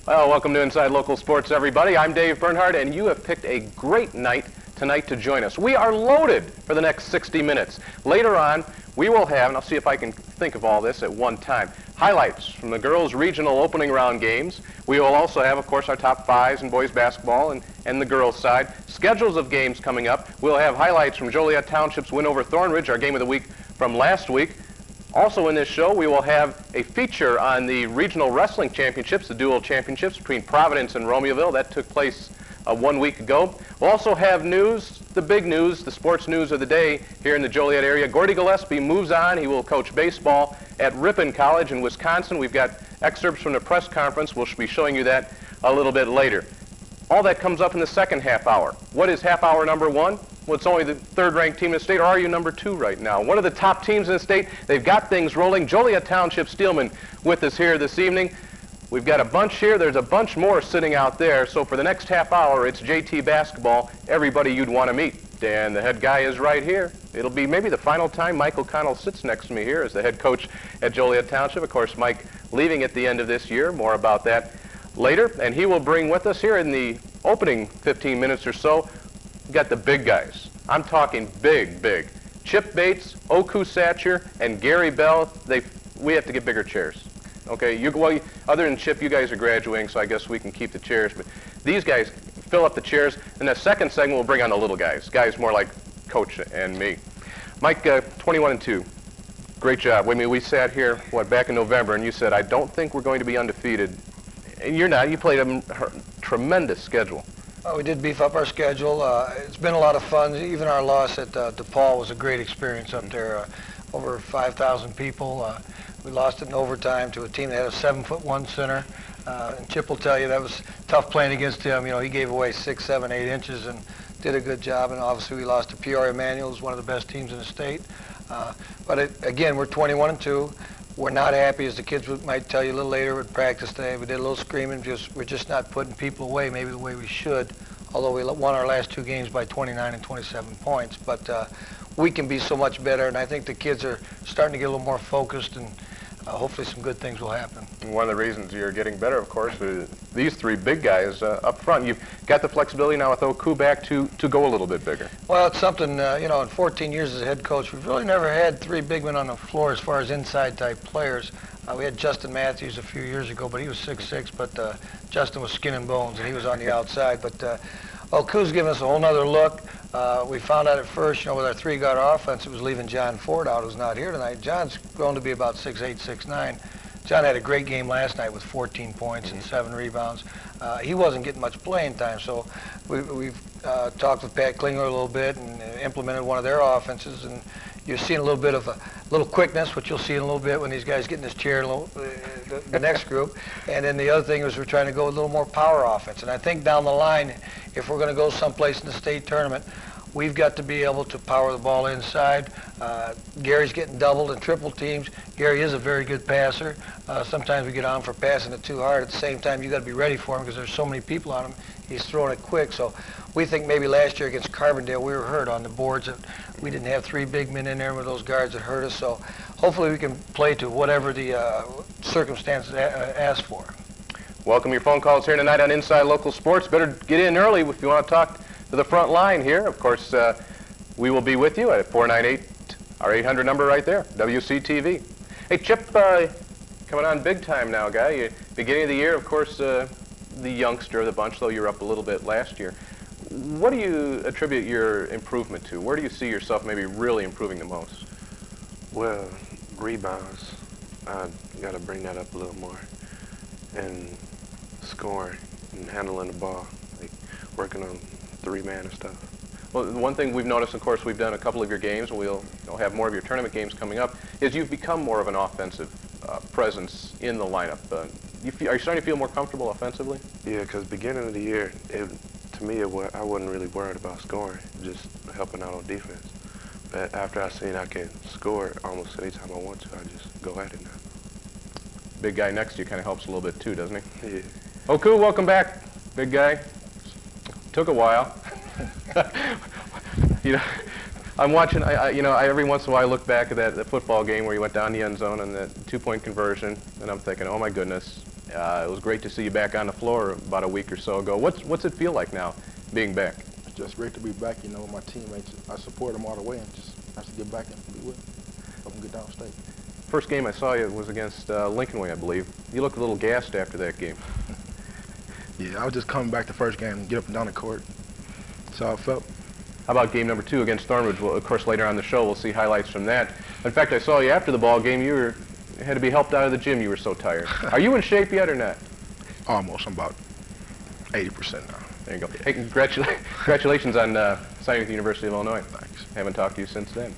Well, welcome to Inside Local Sports, everybody. I'm Dave Bernhardt, and you have picked a great night tonight to join us. We are loaded for the next 60 minutes. Later on, we will have, and I'll see if I can think of all this at one time, highlights from the girls' regional opening round games. We will also have, of course, our top fives in boys basketball and the girls' side. Schedules of games coming up. We'll have highlights from Joliet Township's win over Thornridge, our game of the week from last week. Also in this show, we will have a feature on the regional wrestling championships, the dual championships between Providence and Romeoville. That took place 1 week ago. We'll also have news, the big news, the sports news of the day here in the Joliet area. Gordy Gillespie moves on. He will coach baseball at Ripon College in Wisconsin. We've got excerpts from the press conference. We'll be showing you that a little bit later. All that comes up in the second half hour. What is half hour number one? Well, it's only the third-ranked team in the state, or are you number two right now? One of the top teams in the state. They've got things rolling. Joliet Township Steelman with us here this evening. We've got a bunch here. There's a bunch more sitting out there. So for the next half hour, it's JT basketball, everybody you'd want to meet. And the head guy is right here. It'll be maybe the final time Mike O'Connell sits next to me here as the head coach at Joliet Township. Of course, Mike leaving at the end of this year. More about that later. And he will bring with us here in the opening 15 minutes or so, we've got the big guys. I'm talking big, big. Chip Bates, Oku Satcher, and Gary Bell. We have to get bigger chairs. Okay, well, other than Chip, you guys are graduating, so I guess we can keep the chairs. But these guys fill up the chairs. In the second segment, we'll bring on the little guys more like Coach and me. Mike, 21-2. Great job. I mean, we sat here, back in November, and you said, I don't think we're going to be undefeated. And you're not. You played a tremendous schedule. We did beef up our schedule. It's been a lot of fun. Even our loss at DePaul was a great experience up there. Over 5,000 people. We lost it in overtime to a team that had a 7'1" center. And Chip will tell you that was tough playing against him. You know, he gave away 6, 7, 8 inches and did a good job. And obviously we lost to Peoria Manual, who's one of the best teams in the state. Again, we're 21-2. We're not happy, as the kids might tell you a little later at practice today. We did a little screaming. We're just not putting people away maybe the way we should, although we won our last two games by 29 and 27 points. But we can be so much better, and I think the kids are starting to get a little more focused, and hopefully some good things will happen. And one of the reasons you're getting better, of course, is these three big guys up front. You've got the flexibility now with Oku back to go a little bit bigger. Well, it's something, in 14 years as a head coach, we've really never had three big men on the floor as far as inside-type players. We had Justin Matthews a few years ago, but he was 6'6", but Justin was skin and bones, and he was on the outside. But Oku's given us a whole nother look. We found out at first, with our three-guard offense, it was leaving John Ford out, who's not here tonight. John's grown to be about 6'8", 6'9". John had a great game last night with 14 points and 7 rebounds. He wasn't getting much playing time, so we've talked with Pat Klinger a little bit and implemented one of their offenses, and you're seeing a little bit of a little quickness, which you'll see in a little bit when these guys get in this chair, the next group. And then the other thing is we're trying to go a little more power offense. And I think down the line, if we're going to go someplace in the state tournament, we've got to be able to power the ball inside. Gary's getting doubled and triple teams. Gary is a very good passer. Sometimes we get on for passing it too hard. At the same time, you got to be ready for him because there's so many people on him. He's throwing it quick. So we think maybe last year against Carbondale we were hurt on the boards. That we didn't have three big men in there with those guards that hurt us. So hopefully we can play to whatever the circumstances ask for. Welcome your phone calls here tonight on Inside Local Sports. Better get in early if you want to talk to the front line here. Of course, we will be with you at 498, our 800 number right there, WCTV. Hey, Chip, coming on big time now, guy. Beginning of the year, of course, the youngster of the bunch, though you're up a little bit last year. What do you attribute your improvement to? Where do you see yourself maybe really improving the most? Well, rebounds. I got to bring that up a little more. And scoring and handling the ball, like working on three-man and stuff. Well, the one thing we've noticed, of course, we've done a couple of your games, and we'll have more of your tournament games coming up, is you've become more of an offensive presence in the lineup. Are you starting to feel more comfortable offensively? Yeah, because beginning of the year, to me, I wasn't really worried about scoring, just helping out on defense. But after I seen I can score almost any time I want to, I just go at it now. Big guy next to you kind of helps a little bit too, doesn't he? Yeah. Oku, welcome back, big guy. Took a while. You know, I'm watching. Every once in a while I look back at that football game where you went down the end zone and that 2-point conversion, and I'm thinking, oh my goodness, it was great to see you back on the floor about a week or so ago. What's it feel like now, being back? It's just great to be back. With my teammates. I support them all the way, and just have to get back and be with them. Help them get downstate. First game I saw you was against Lincoln Way, I believe. You looked a little gassed after that game. Yeah, I was just coming back the first game and get up and down the court. That's how I felt. How about game number 2 against Thornridge? Well, of course, later on the show, we'll see highlights from that. In fact, I saw you after the ball game. You had to be helped out of the gym. You were so tired. Are you in shape yet or not? Almost. I'm about 80% now. There you go. Hey, congratulations on signing with the University of Illinois. Thanks. Haven't talked to you since then.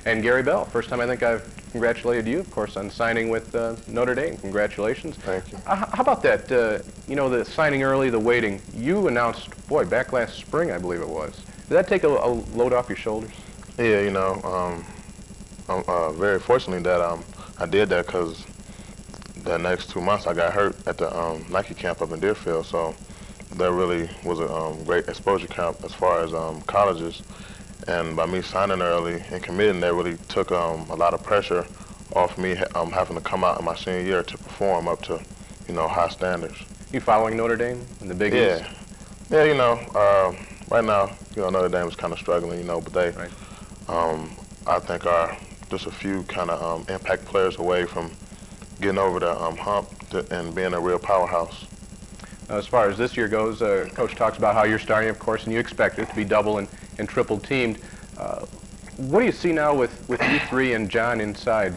And Gary Bell, first time I think I've congratulated you, of course, on signing with Notre Dame. Congratulations. Thank you. How about that, the signing early, the waiting? You announced, back last spring, I believe it was. Did that take a load off your shoulders? Yeah, I'm very fortunate that I did that because the next 2 months I got hurt at the Nike camp up in Deerfield, so that really was a great exposure camp as far as colleges. And by me signing early and committing, that really took a lot of pressure off me having to come out in my senior year to perform up to, high standards. You following Notre Dame in the Big Yeah. East? Yeah, right now, Notre Dame is kind of struggling, but they, Right. I think, are just a few kind of impact players away from getting over the hump and being a real powerhouse. As far as this year goes, Coach talks about how you're starting, of course, and you expect it to be double and triple teamed. What do you see now with you three and John inside,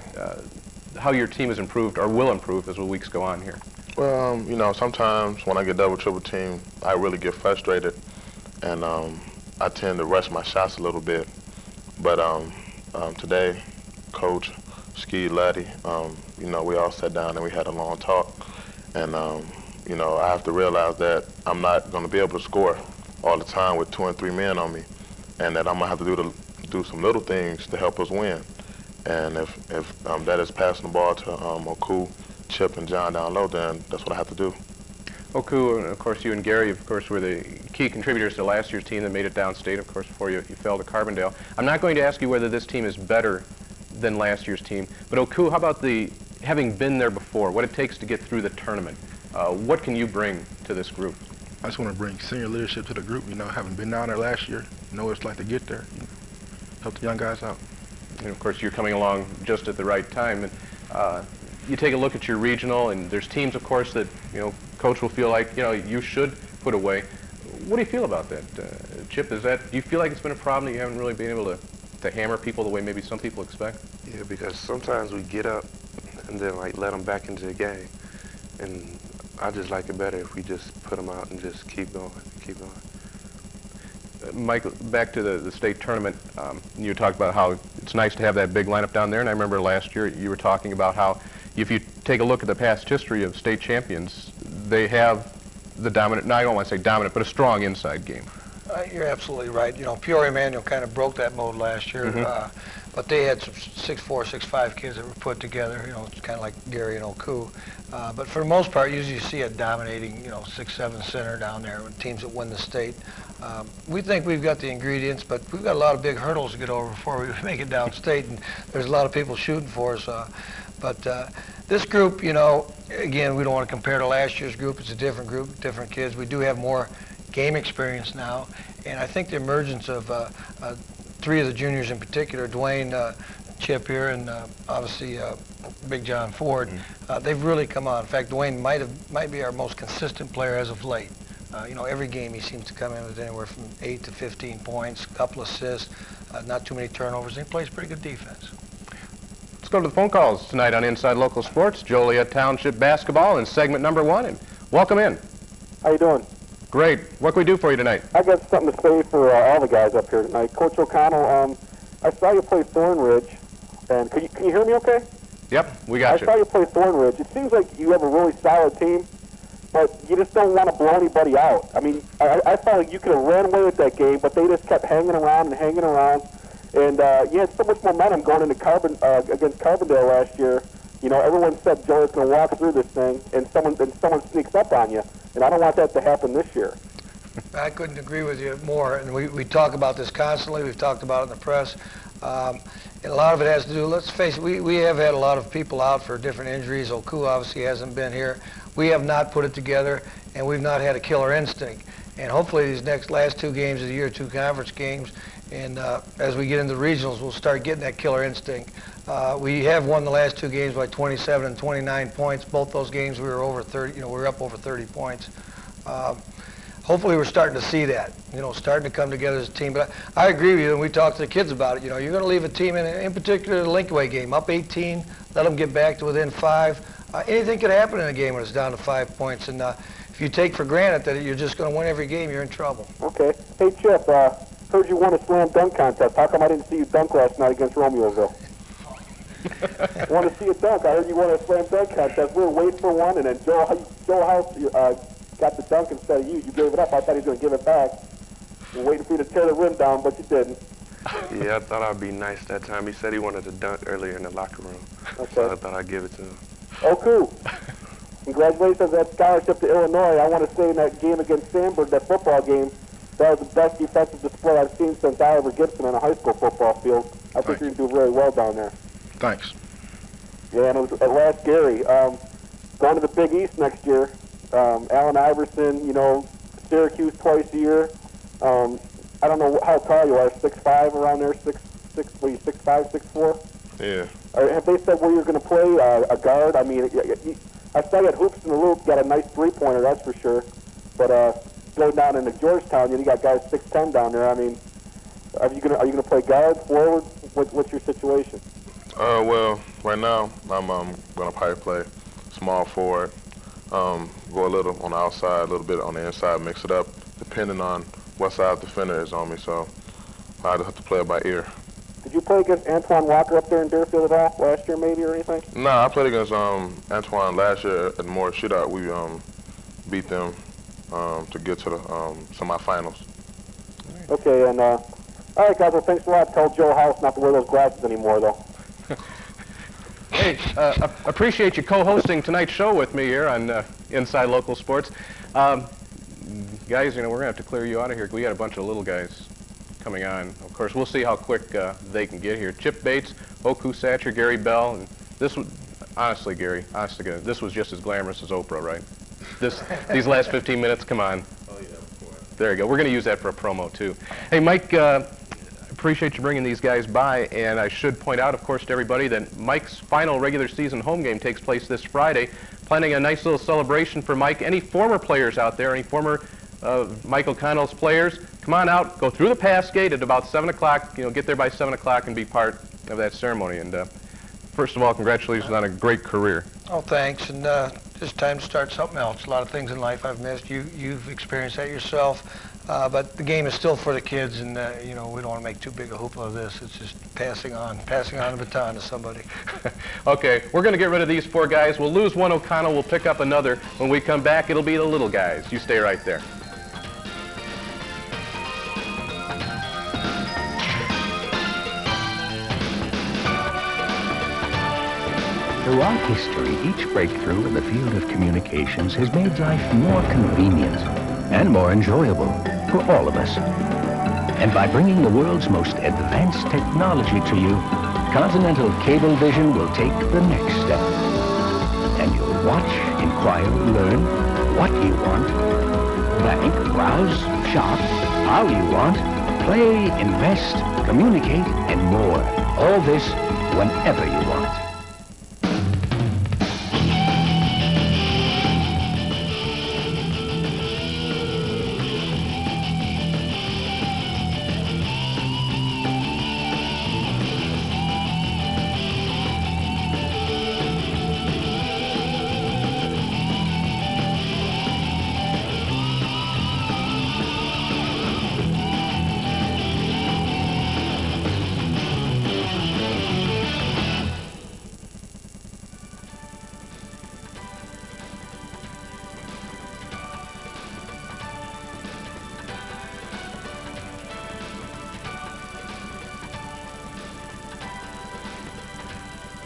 how your team has improved or will improve as the weeks go on here? Well, sometimes when I get double, triple teamed, I really get frustrated, and I tend to rush my shots a little bit. But today, Coach, Ski, Laddie, we all sat down and we had a long talk, and I have to realize that I'm not going to be able to score all the time with 2 and 3 men on me, and that I'm going to have to do some little things to help us win. And if that is passing the ball to Oku, Chip, and John down low, then that's what I have to do. Oku, of course, you and Gary, of course, were the key contributors to last year's team that made it downstate, of course, before you fell to Carbondale. I'm not going to ask you whether this team is better than last year's team, but Oku, how about having been there before, what it takes to get through the tournament? What can you bring to this group? I just want to bring senior leadership to the group. Having been down there last year, know what it's like to get there. Help the young guys out. And of course, you're coming along just at the right time. And you take a look at your regional, and there's teams, of course, that Coach will feel like you should put away. What do you feel about that, Chip? Do you feel like it's been a problem that you haven't really been able to hammer people the way maybe some people expect? Yeah, because sometimes we get up and then let them back into the game, and I just like it better if we just put them out and just keep going. Mike, back to the state tournament, you talked about how it's nice to have that big lineup down there, and I remember last year you were talking about how if you take a look at the past history of state champions, they have the dominant, no, I don't want to say dominant, but a strong inside game. You're absolutely right. Peoria Manual kind of broke that mode last year, but they had some 6'4", 6'5" kids that were put together. It's kind of like Gary and Oku. But for the most part, usually you see a dominating, 6'7" center down there with teams that win the state. We think we've got the ingredients, but we've got a lot of big hurdles to get over before we make it downstate, and there's a lot of people shooting for us. But this group, again, we don't want to compare to last year's group. It's a different group, different kids. We do have more game experience now, and I think the emergence of 3 of the juniors in particular, Dwayne, Chip here, and obviously Big John Ford, they've really come on. In fact, Dwayne might be our most consistent player as of late. You know, every game he seems to come in with anywhere from 8 to 15 points, a couple assists, not too many turnovers, and he plays pretty good defense. Let's go to the phone calls tonight on Inside Local Sports, Joliet Township basketball in segment number 1, and welcome in. How you doing? Great. What can we do for you tonight? I got something to say for all the guys up here tonight. Coach O'Connell, I saw you play Thornridge, and can you hear me okay? Yep, we got you. I saw you play Thornridge. It seems like you have a really solid team, but you just don't want to blow anybody out. I mean, I felt like you could have ran away with that game, but they just kept hanging around, and you had so much momentum going into against Carbondale last year. You know, everyone said Joey's going to walk through this thing, and someone sneaks up on you, and I don't want that to happen this year. I couldn't agree with you more, and we talk about this constantly. We've talked about it in the press. And a lot of it has to do, let's face it, we have had a lot of people out for different injuries. Oku obviously hasn't been here. We have not put it together, and we've not had a killer instinct. And hopefully these last 2 games of the year, 2 conference games, and as we get into the regionals, we'll start getting that killer instinct. We have won the last 2 games by 27 and 29 points. Both those games we were over 30, we were up over 30 points. Hopefully we're starting to see that, starting to come together as a team. But I agree with you, and we talked to the kids about it. You're going to leave a team, in particular the Linkaway game, up 18, let them get back to within 5. Anything could happen in a game when it's down to 5 points. And if you take for granted that you're just going to win every game, you're in trouble. Okay. Hey, Chip, heard you won a slam dunk contest. How come I didn't see you dunk last night against Romeoville? I want to see you dunk. I heard you won a slam dunk contest. We were waiting for one, and then Joe House got the dunk instead of you. You gave it up. I thought he was going to give it back. We're waiting for you to tear the rim down, but you didn't. Yeah, I thought I'd be nice that time. He said he wanted to dunk earlier in the locker room. Okay. So I thought I'd give it to him. Oh, cool. Congratulations on that scholarship to Illinois. I want to say in that game against Sandburg, that football game, that was the best defensive display I've seen since Oliver Gibson on a high school football field. I think you're going to do very well down there. Thanks. Yeah, and it was at last Gary. Going to the Big East next year. Allen Iverson, Syracuse twice a year. I don't know how tall you are, 6'5", around there, 6'5", 6'4"? Yeah. Have they said where you're going to play, a guard? I mean, I saw you at Hoops in the Loop, got a nice three-pointer, that's for sure. But going down into Georgetown, you got guys 6'10" down there. I mean, are you going to play guard, forward? What's your situation? Well, right now I'm going to probably play small forward. Go a little on the outside, a little bit on the inside, mix it up, depending on what side the defender is on me. So I just have to play it by ear. Did you play against Antoine Walker up there in Deerfield at all last year, maybe, or anything? No, I played against Antoine last year at Moore Shootout. We beat them to get to the semifinals. Okay, and all right, guys. Well, thanks a lot. Tell Joe House not to wear those glasses anymore, though. Hey, appreciate you co-hosting tonight's show with me here on Inside Local Sports. Guys, we're going to have to clear you out of here. We got a bunch of little guys coming on. Of course, we'll see how quick they can get here. Chip Bates, Oku Satcher, Gary Bell. And this was, honestly, Gary, honestly, this was just as glamorous as Oprah, right? These last 15 minutes, come on. Oh, yeah, boy. There you go. We're going to use that for a promo, too. Hey, Mike, appreciate you bringing these guys by, and I should point out, of course, to everybody that Mike's final regular season home game takes place this Friday. Planning a nice little celebration for Mike. Any former players out there, any former Mike O'Connell's players, come on out, go through the pass gate at about 7 o'clock, get there by 7 o'clock and be part of that ceremony. And first of all, congratulations on a great career. Oh, thanks, and it's time to start something else. A lot of things in life I've missed. You've experienced that yourself. But the game is still for the kids, and we don't want to make too big a hoopla of this. It's just passing on the baton to somebody. Okay, we're going to get rid of these 4 guys. We'll lose one O'Connell. We'll pick up another. When we come back, it'll be the little guys. You stay right there. Throughout history, each breakthrough in the field of communications has made life more convenient and more enjoyable for all of us. And by bringing the world's most advanced technology to you, Continental Cablevision will take the next step. And you'll watch, inquire, learn what you want, bank, browse, shop, how you want, play, invest, communicate, and more. All this whenever you want.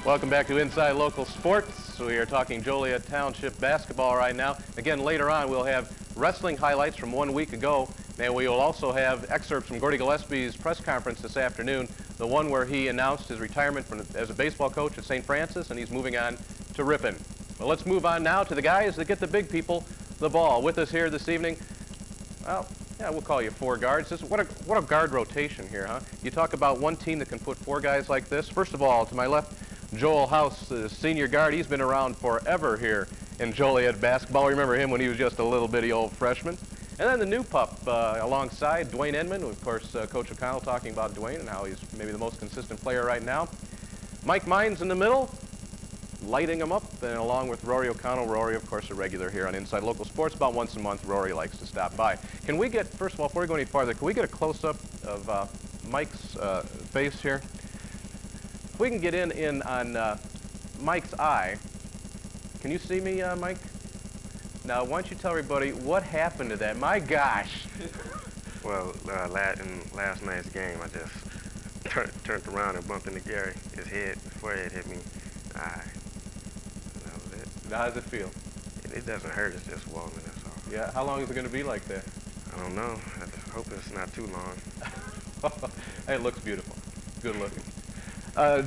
Welcome back to Inside Local Sports. We are talking Joliet Township basketball right now. Again, later on we'll have wrestling highlights from 1 week ago, and we will also have excerpts from Gordy Gillespie's press conference this afternoon, the one where he announced his retirement as a baseball coach at St. Francis, and he's moving on to Ripon. Well, let's move on now to the guys that get the big people the ball. With us here this evening, well, yeah, we'll call you four guards. What a guard rotation here, huh? You talk about one team that can put four guys like this. First of all, to my left, Joel House, the senior guard. He's been around forever here in Joliet basketball. Remember him when he was just a little bitty old freshman. And then the new pup alongside Dwayne Edmond. Of course, Coach O'Connell talking about Dwayne and how he's maybe the most consistent player right now. Mike Mines in the middle, lighting him up, and along with Rory O'Connell. Rory, of course, a regular here on Inside Local Sports. About once a month, Rory likes to stop by. Can we get, first of all, before we go any farther, can we get a close-up of Mike's face here? If we can get in on Mike's eye. Can you see me, Mike? Now, why don't you tell everybody what happened to that? My gosh. Well, in last night's game, I just turned around and bumped into Gary. His forehead hit me. That was it. How does it feel? It doesn't hurt. It's just swollen. That's all. Yeah. How long is it going to be like that? I don't know. I just hope it's not too long. It looks beautiful. Good looking.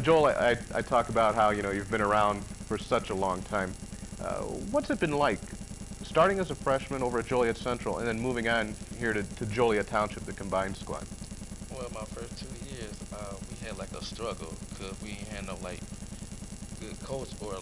Joel, I talk about how you've been around for such a long time. What's it been like starting as a freshman over at Joliet Central and then moving on here to Joliet Township, the combined squad? Well, my first 2 years, we had like a struggle because we ain't had no like good coach or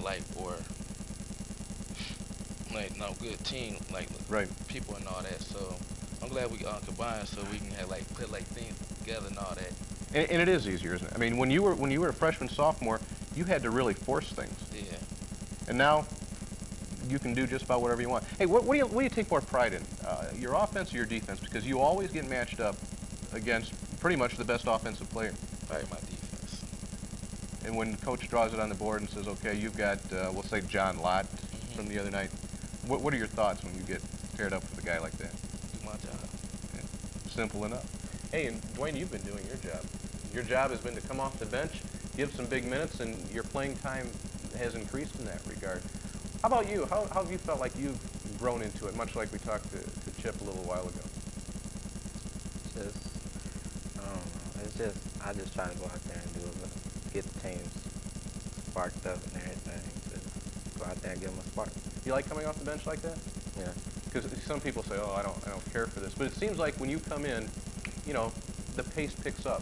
no good team like right. people and all that. So I'm glad we combined so we can have put things together and all that. And it is easier, isn't it? I mean, when you were a freshman, sophomore, you had to really force things. Yeah. And now you can do just about whatever you want. Hey, what do you take more pride in, your offense or your defense? Because you always get matched up against pretty much the best offensive player. Right, my defense. And when coach draws it on the board and says, okay, you've got, we'll say John Lott from the other night, what are your thoughts when you get paired up with a guy like that? Do my job. Yeah. Simple enough. Hey, and Dwayne, you've been doing your job. Your job has been to come off the bench, give some big minutes, and your playing time has increased in that regard. How about you? How have you felt like you've grown into it, much like we talked to Chip a little while ago? I just try to go out there and do it, get the teams sparked up and everything. Just go out there and give them a spark. You like coming off the bench like that? Yeah. Because some people say, oh, I don't care for this. But it seems like when you come in, the pace picks up.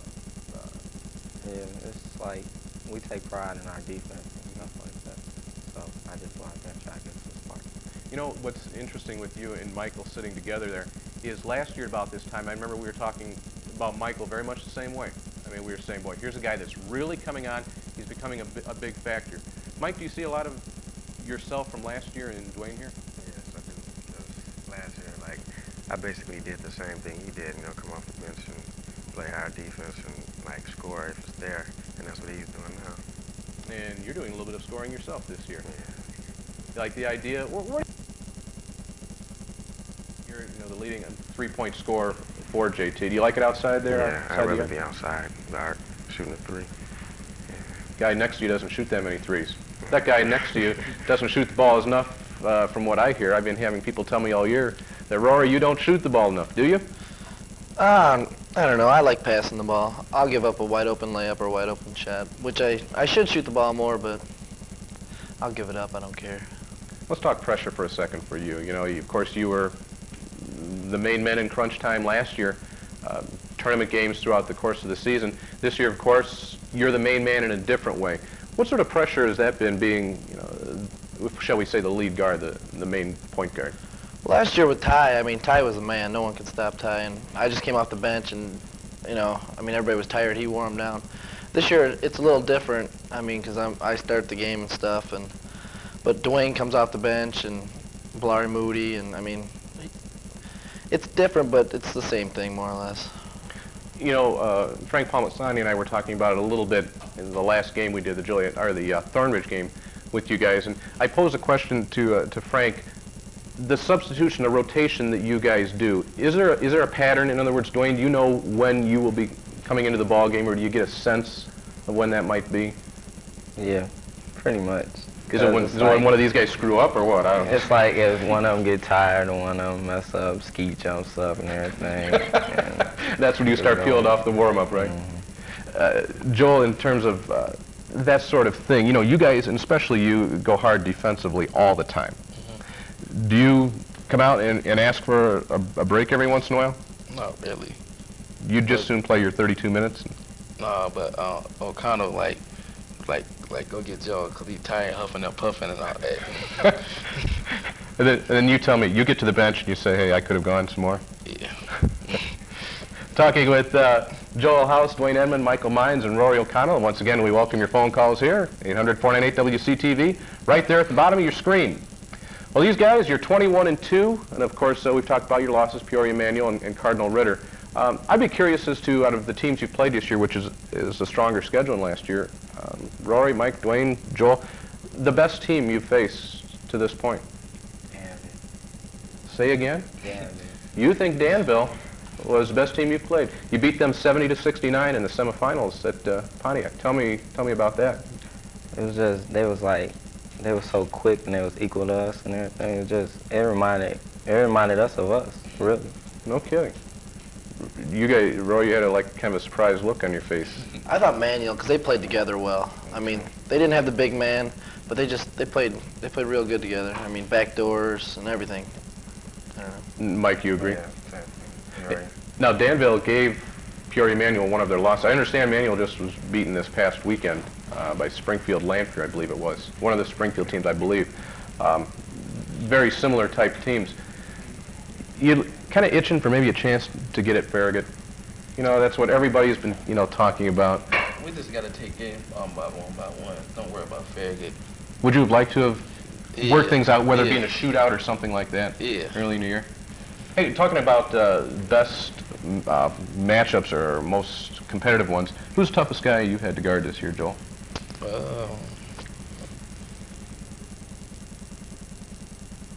Yeah, it's like we take pride in our defense and stuff like that. So I just go out there and try to get some spark. You know, what's interesting with you and Michael sitting together there is last year about this time, I remember we were talking about Michael very much the same way. I mean, we were saying, boy, here's a guy that's really coming on. He's becoming a big factor. Mike, do you see a lot of yourself from last year in Dwayne here? Yes, I do. Because last year, I basically did the same thing he did, come off the bench and play our defense and, score if it's there. And that's what he's doing now. And you're doing a little bit of scoring yourself this year. Yeah. You like the idea? You're the leading three-point scorer for JT. Do you like it outside there? Yeah, I'd rather be outside, guard, shooting a three. Yeah. Guy next to you doesn't shoot that many threes. That guy next to you doesn't shoot the ball enough, from what I hear. I've been having people tell me all year that, Rory, you don't shoot the ball enough, do you? I don't know. I like passing the ball. I'll give up a wide open layup or a wide open shot, which I should shoot the ball more, but I'll give it up. I don't care. Let's talk pressure for a second for you. Of course, you were the main men in crunch time last year, tournament games throughout the course of the season. This year, of course, you're the main man in a different way. What sort of pressure has that been being, shall we say, the lead guard, the main point guard? Last year with Ty, Ty was a man. No one could stop Ty, and I just came off the bench, and everybody was tired. He wore them down. This year it's a little different. Because I start the game and stuff, but Dwayne comes off the bench and Blari Moody, and it's different, but it's the same thing more or less. Frank Palmisani and I were talking about it a little bit in the last game we did, the Thornridge game with you guys, and I posed a question to Frank. The substitution, the rotation that you guys do, is there a pattern? In other words, Dwayne, do you know when you will be coming into the ball game, or do you get a sense of when that might be? Yeah, Pretty much. Is it when one of these guys screw up or what? I don't know. It's like if one of them get tired and one of them mess up, ski jumps up and everything. And that's when you start peeling off the warm-up, right? Joel, in terms of that sort of thing, you know, you guys, and especially you, go hard defensively all the time. Do you come out and ask for a break every once in a while? Not really. You'd just soon play your 32 minutes? No, but I'll kind of like go get Joe because he's tired, huffing and puffing and all that. And then you tell me, you get to the bench and you say, hey, I could have gone some more? Yeah. Talking with Joel House, Dwayne Edmond, Michael Mines, and Rory O'Connell. Once again, we welcome your phone calls here, 800-498-WCTV, right there at the bottom of your screen. Well, these guys, you're 21-2, and of course, we've talked about your losses, Peoria Manual and Cardinal Ritter. I'd be curious as to, out of the teams you've played this year, which is a stronger schedule than last year, Rory, Mike, Dwayne, Joel, the best team you've faced to this point? Danville. Say again? Danville. You think Danville was the best team you've played? You beat them 70-69 in the semifinals at Pontiac. Tell me about that. It was just, they were so quick and they was equal to us and everything. It was just, it reminded us of us, really. No kidding. You guys, Roy, you had kind of a surprised look on your face. I thought Manual, because they played together well. I mean, they didn't have the big man, but they played real good together. I mean, backdoors and everything. I don't know. Mike, you agree? Yeah. Now, Danville gave Peoria Manual one of their losses. I understand Manual just was beaten this past weekend by Springfield Lanphier, I believe it was. One of the Springfield teams, I believe. Very similar type teams. You kind of itching for maybe a chance to get at Farragut. You know, that's what everybody's been, talking about. We just got to take games by one. Don't worry about Farragut. Would you have liked to have worked things out, whether it be in a Yeah. shootout or something like that? Yeah. Early in the year. Hey, talking about best matchups or most competitive ones, who's the toughest guy you had to guard this year, Joel?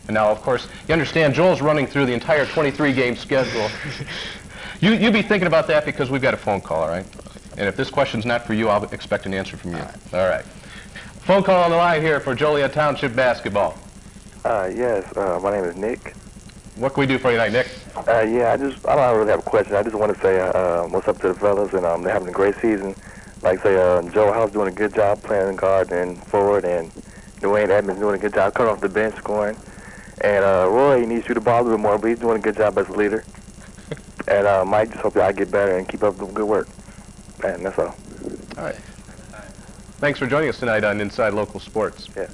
And now, of course, you understand Joel's running through the entire 23-game schedule. You be thinking about that because we've got a phone call, all right? And if this question's not for you, I'll expect an answer from you. All right. Phone call on the line here for Joliet Township basketball. Yes, my name is Nick. What can we do for you tonight, Nick? Yeah, I don't really have a question. I just want to say what's up to the fellas, and they're having a great season. Like say, Joe House doing a good job playing guard and forward, and Dwayne Edmonds doing a good job coming off the bench scoring. And Roy needs to shoot the ball a little more, but he's doing a good job as a leader. And Mike, just hope y'all get better and keep up the good work. And that's all. All right. Thanks for joining us tonight on Inside Local Sports. Yeah.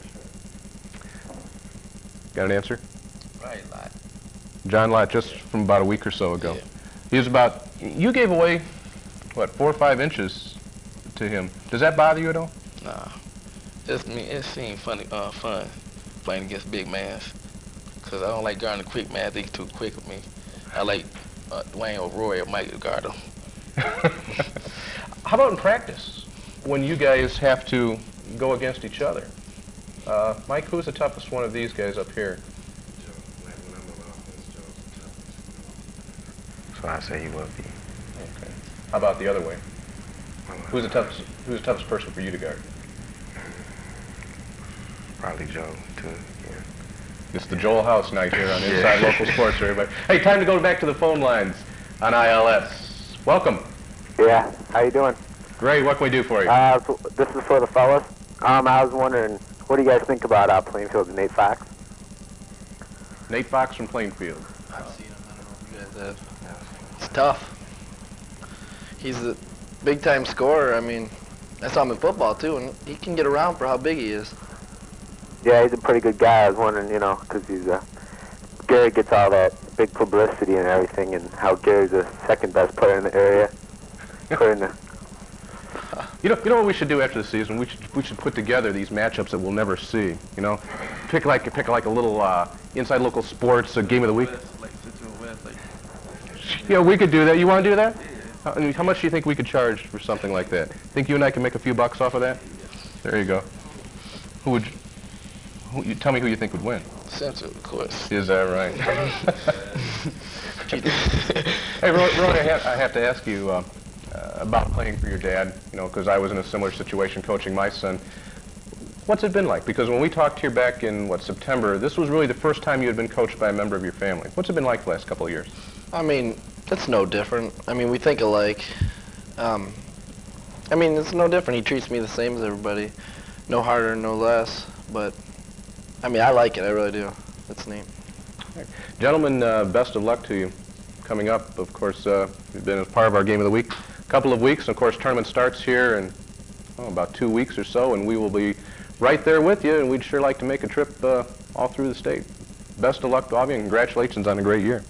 Got an answer? Right, Lot. John Lott, just from about a week or so ago. Yeah. He was about, you gave away, what, 4 or 5 inches to him. Does that bother you at all? Nah. Just me. It seemed fun playing against big mans. Cause I don't like guarding the quick man. They too quick with me. I like Dwayne or Roy or Mike to guard them. How about in practice, when you guys have to go against each other? Mike, who's the toughest one of these guys up here? So I say he would be. Okay. How about the other way? Who's the toughest person for you to guard? Probably Joe, too. Yeah. It's the Joel House night here on Inside Local Sports, everybody. Hey, time to go back to the phone lines on ILS. Welcome. Yeah, how you doing? Great, what can we do for you? So this is for the fellas. I was wondering, what do you guys think about Plainfield's Nate Fox? Nate Fox from Plainfield. I've seen him. I don't know if you guys have. It's tough. He's a big-time scorer. I mean, I saw him in football, too, and he can get around for how big he is. Yeah, he's a pretty good guy. I was wondering, because Gary gets all that big publicity and everything, and how Gary's the second best player in the area. You know what we should do after the season? We should put together these matchups that we'll never see. Pick like a little Inside Local Sports game of the week. Yeah, we could do that. You want to do that? How much do you think we could charge for something like that? Think you and I can make a few bucks off of that? There you go. You tell me who you think would win. Central, of course. Is that right? Hey, Roy, I have to ask you about playing for your dad, because I was in a similar situation coaching my son. What's it been like? Because when we talked here back in, what, September, this was really the first time you had been coached by a member of your family. What's it been like the last couple of years? I mean, it's no different. I mean, we think alike. I mean, it's no different. He treats me the same as everybody. No harder, no less. But, I mean, I like it. I really do. It's neat. Right. Gentlemen, best of luck to you coming up. Of course, you've been as part of our Game of the Week a couple of weeks. And of course, tournament starts here in about 2 weeks or so, and we will be right there with you, and we'd sure like to make a trip all through the state. Best of luck to all of you, and congratulations on a great year.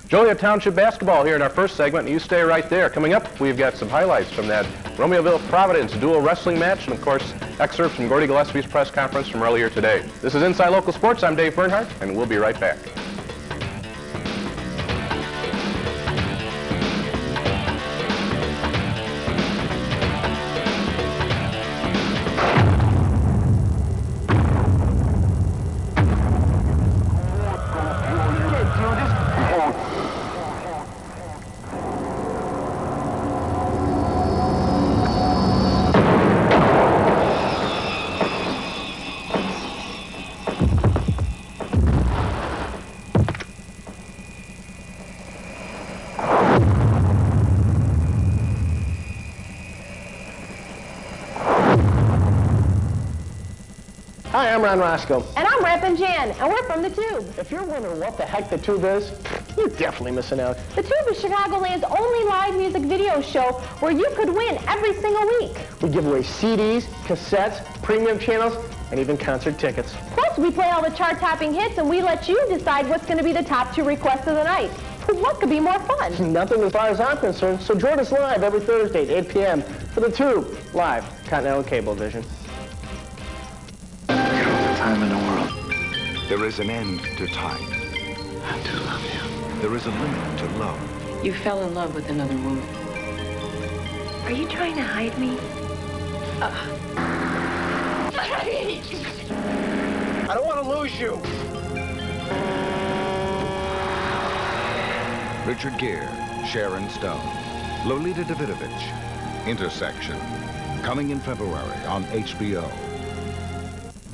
Joliet Township basketball here in our first segment, and you stay right there. Coming up, we've got some highlights from that Romeoville-Providence dual wrestling match, and of course, excerpts from Gordy Gillespie's press conference from earlier today. This is Inside Local Sports. I'm Dave Bernhardt, and we'll be right back. Hi, I'm Ron Roscoe. And I'm Rappin' Jan, and we're from The Tube. If you're wondering what the heck The Tube is, you're definitely missing out. The Tube is Chicagoland's only live music video show where you could win every single week. We give away CDs, cassettes, premium channels, and even concert tickets. Plus, we play all the chart-topping hits, and we let you decide what's going to be the top 2 requests of the night. What could be more fun? Nothing as far as I'm concerned, so join us live every Thursday at 8 p.m. for The Tube, live, Continental Cablevision. Time in the world. There is an end to time. I do love you. There is a limit to love. You fell in love with another woman. Are you trying to hide me? I don't want to lose you. Richard Gere, Sharon Stone, Lolita Davidovich, Intersection. Coming in February on HBO.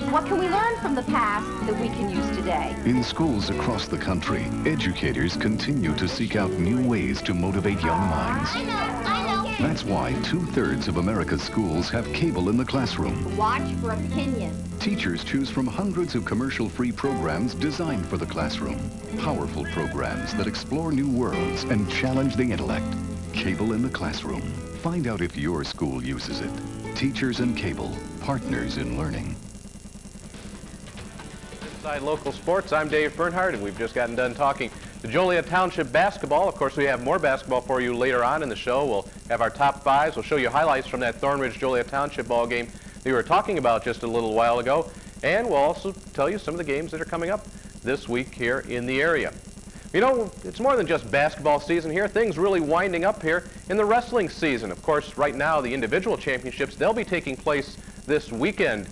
What can we learn from the past that we can use today? In schools across the country, educators continue to seek out new ways to motivate young minds. I know. That's why 2/3 of America's schools have cable in the classroom. Watch for opinion. Teachers choose from hundreds of commercial-free programs designed for the classroom. Powerful programs that explore new worlds and challenge the intellect. Cable in the classroom. Find out if your school uses it. Teachers and Cable, partners in learning. Inside Local Sports, I'm Dave Bernhardt, and we've just gotten done talking to Joliet Township basketball. Of course, we have more basketball for you later on in the show. We'll have our top 5s. We'll show you highlights from that Thornridge-Joliet Township ball game that we were talking about just a little while ago. And we'll also tell you some of the games that are coming up this week here in the area. You know, it's more than just basketball season here. Things really winding up here in the wrestling season. Of course, right now, the individual championships, they'll be taking place this weekend.